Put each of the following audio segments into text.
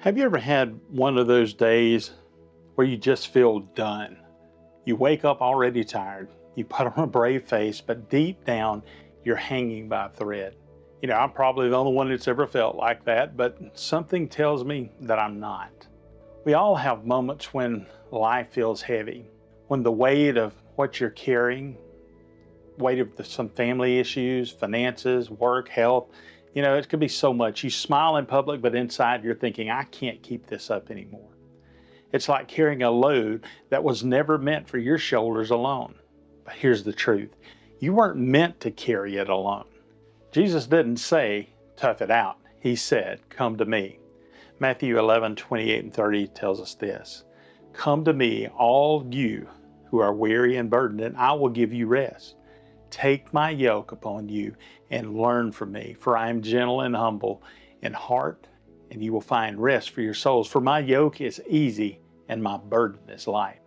Have you ever had one of those days where you just feel done? You wake up already tired, you put on a brave face, but deep down, you're hanging by a thread. I'm probably the only one that's ever felt like that, but something tells me that I'm not. We all have moments when life feels heavy, when the weight of what you're carrying, weight of some family issues, finances, work, health, it could be so much. You smile in public, but inside you're thinking, I can't keep this up anymore. It's like carrying a load that was never meant for your shoulders alone. But here's the truth. You weren't meant to carry it alone. Jesus didn't say, tough it out. He said, come to me. Matthew 11:28 and 30 tells us this. Come to me, all you who are weary and burdened, and I will give you rest. Take my yoke upon you and learn from me, for I am gentle and humble in heart, and you will find rest for your souls. For my yoke is easy and my burden is light.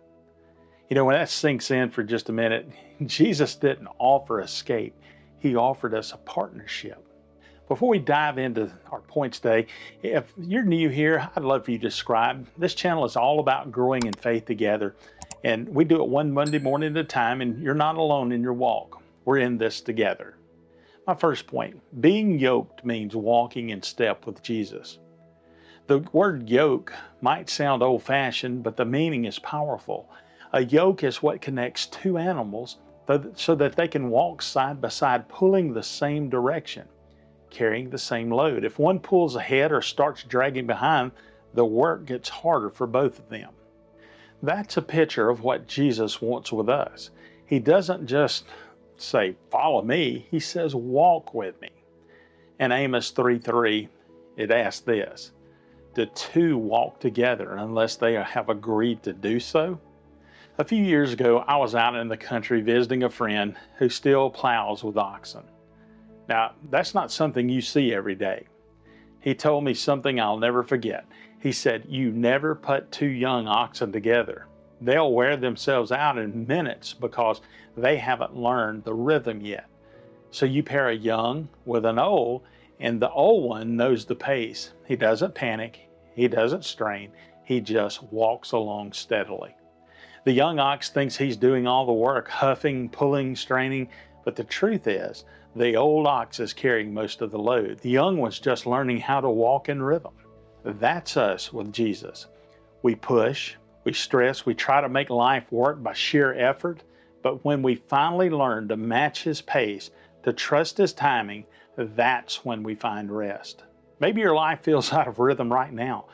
When that sinks in for just a minute, Jesus didn't offer escape. He offered us a partnership. Before we dive into our points today, if you're new here, I'd love for you to subscribe. This channel is all about growing in faith together, and we do it one Monday morning at a time, and you're not alone in your walk. We're in this together. My first point, being yoked means walking in step with Jesus. The word yoke might sound old-fashioned, but the meaning is powerful. A yoke is what connects two animals so that they can walk side by side, pulling the same direction, carrying the same load. If one pulls ahead or starts dragging behind, the work gets harder for both of them. That's a picture of what Jesus wants with us. He doesn't just say, follow me. He says, walk with me. In Amos 3:3, it asks this, do two walk together unless they have agreed to do so? A few years ago, I was out in the country visiting a friend who still plows with oxen. Now, that's not something you see every day. He told me something I'll never forget. He said, you never put two young oxen together. They'll wear themselves out in minutes because they haven't learned the rhythm yet. So you pair a young with an old, and the old one knows the pace. He doesn't panic. He doesn't strain. He just walks along steadily. The young ox thinks he's doing all the work, huffing, pulling, straining, but the truth is, the old ox is carrying most of the load. The young one's just learning how to walk in rhythm. That's us with Jesus. We push, we stress, we try to make life work by sheer effort, but when we finally learn to match His pace, to trust His timing, that's when we find rest. Maybe your life feels out of rhythm right now.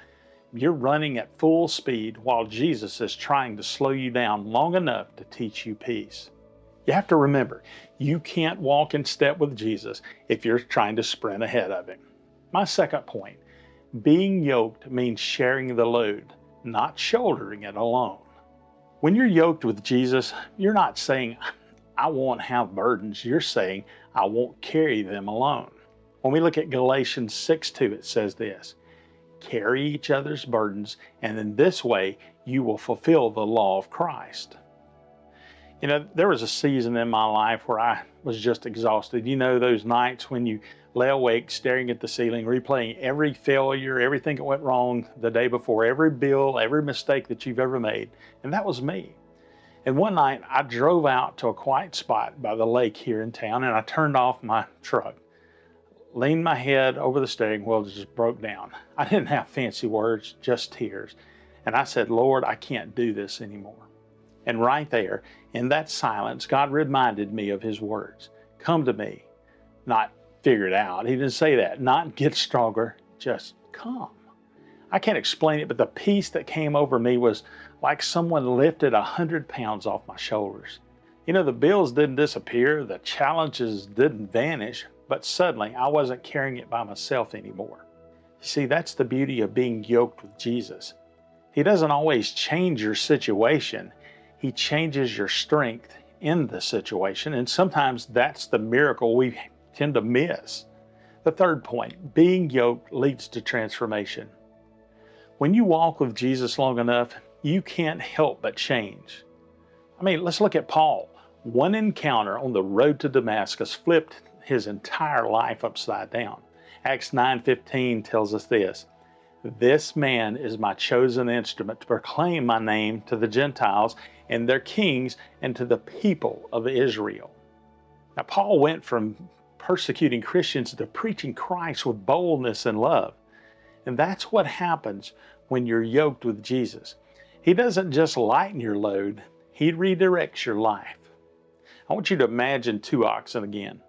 You're running at full speed while Jesus is trying to slow you down long enough to teach you peace. You have to remember, you can't walk in step with Jesus if you're trying to sprint ahead of Him. My second point, being yoked means sharing the load, not shouldering it alone. When you're yoked with Jesus, you're not saying, I won't have burdens. You're saying, I won't carry them alone. When we look at Galatians 6:2, it says this, carry each other's burdens, and in this way, you will fulfill the law of Christ. There was a season in my life where I was just exhausted. Those nights when you lay awake staring at the ceiling, replaying every failure, everything that went wrong the day before, every bill, every mistake that you've ever made. And that was me. And one night I drove out to a quiet spot by the lake here in town, and I turned off my truck, leaned my head over the steering wheel, just broke down. I didn't have fancy words, just tears. And I said, Lord, I can't do this anymore. And right there, in that silence, God reminded me of His words. Come to me, not figure it out. He didn't say that. Not get stronger, just come. I can't explain it, but the peace that came over me was like someone lifted 100 pounds off my shoulders. The bills didn't disappear, the challenges didn't vanish, but suddenly I wasn't carrying it by myself anymore. You see, that's the beauty of being yoked with Jesus. He doesn't always change your situation. He changes your strength in the situation, and sometimes that's the miracle we tend to miss. The third point, being yoked leads to transformation. When you walk with Jesus long enough, you can't help but change. Let's look at Paul. One encounter on the road to Damascus flipped his entire life upside down. Acts 9:15 tells us this, This man is my chosen instrument to proclaim my name to the Gentiles and their kings and to the people of Israel. Now, Paul went from persecuting Christians to preaching Christ with boldness and love. And that's what happens when you're yoked with Jesus. He doesn't just lighten your load, he redirects your life. I want you to imagine two oxen again.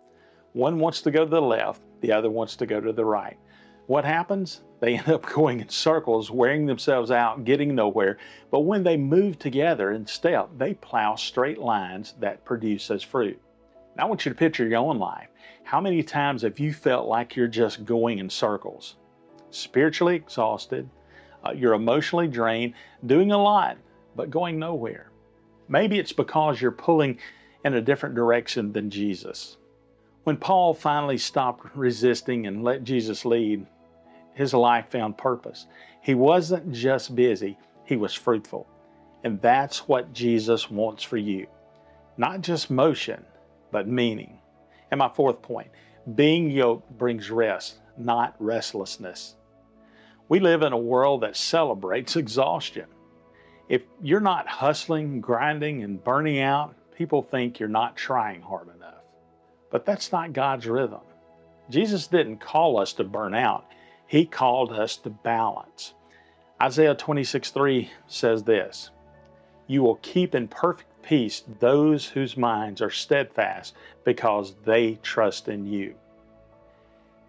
One wants to go to the left, the other wants to go to the right. What happens? They end up going in circles, wearing themselves out, getting nowhere. But when they move together in step, they plow straight lines that produce as fruit. Now I want you to picture your own life. How many times have you felt like you're just going in circles? Spiritually exhausted, you're emotionally drained, doing a lot, but going nowhere. Maybe it's because you're pulling in a different direction than Jesus. When Paul finally stopped resisting and let Jesus lead, his life found purpose. He wasn't just busy, he was fruitful. And that's what Jesus wants for you. Not just motion, but meaning. And my fourth point, being yoked brings rest, not restlessness. We live in a world that celebrates exhaustion. If you're not hustling, grinding, and burning out, people think you're not trying hard enough. But that's not God's rhythm. Jesus didn't call us to burn out. He called us to balance. Isaiah 26:3 says this, "You will keep in perfect peace those whose minds are steadfast because they trust in you."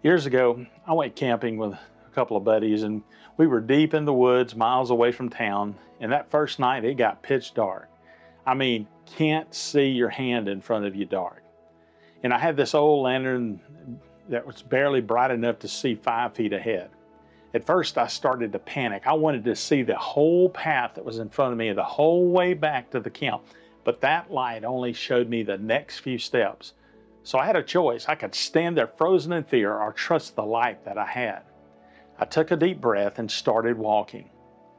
Years ago, I went camping with a couple of buddies, and we were deep in the woods, miles away from town. And that first night, it got pitch dark. I mean, can't see your hand in front of you dark. And I had this old lantern that was barely bright enough to see 5 feet ahead. At first, I started to panic. I wanted to see the whole path that was in front of me the whole way back to the camp. But that light only showed me the next few steps. So I had a choice. I could stand there frozen in fear or trust the light that I had. I took a deep breath and started walking.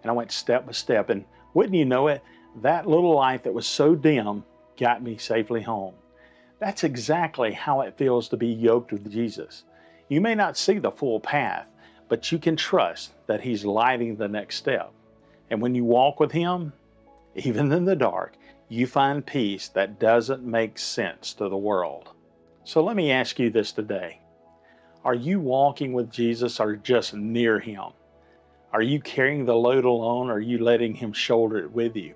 And I went step by step. And wouldn't you know it, that little light that was so dim got me safely home. That's exactly how it feels to be yoked with Jesus. You may not see the full path, but you can trust that He's lighting the next step. And when you walk with Him, even in the dark, you find peace that doesn't make sense to the world. So let me ask you this today. Are you walking with Jesus or just near Him? Are you carrying the load alone or are you letting Him shoulder it with you?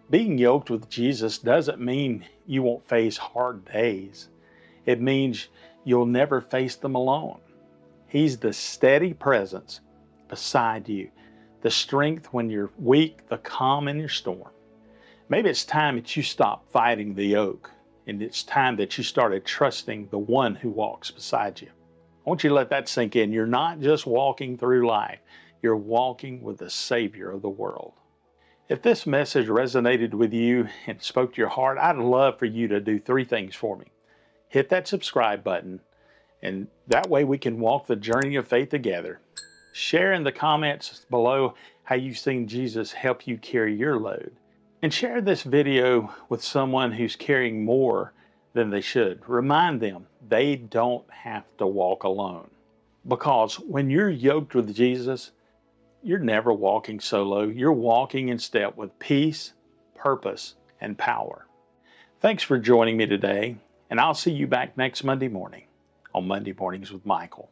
Being yoked with Jesus doesn't mean you won't face hard days. It means you'll never face them alone. He's the steady presence beside you, the strength when you're weak, the calm in your storm. Maybe it's time that you stop fighting the yoke, and it's time that you started trusting the one who walks beside you. I want you to let that sink in. You're not just walking through life, you're walking with the Savior of the world. If this message resonated with you and spoke to your heart, I'd love for you to do 3 things for me. Hit that subscribe button, and that way we can walk the journey of faith together. Share in the comments below how you've seen Jesus help you carry your load. And share this video with someone who's carrying more than they should. Remind them they don't have to walk alone. Because when you're yoked with Jesus, you're never walking solo. You're walking in step with peace, purpose, and power. Thanks for joining me today, and I'll see you back next Monday morning on Monday Mornings with Michael.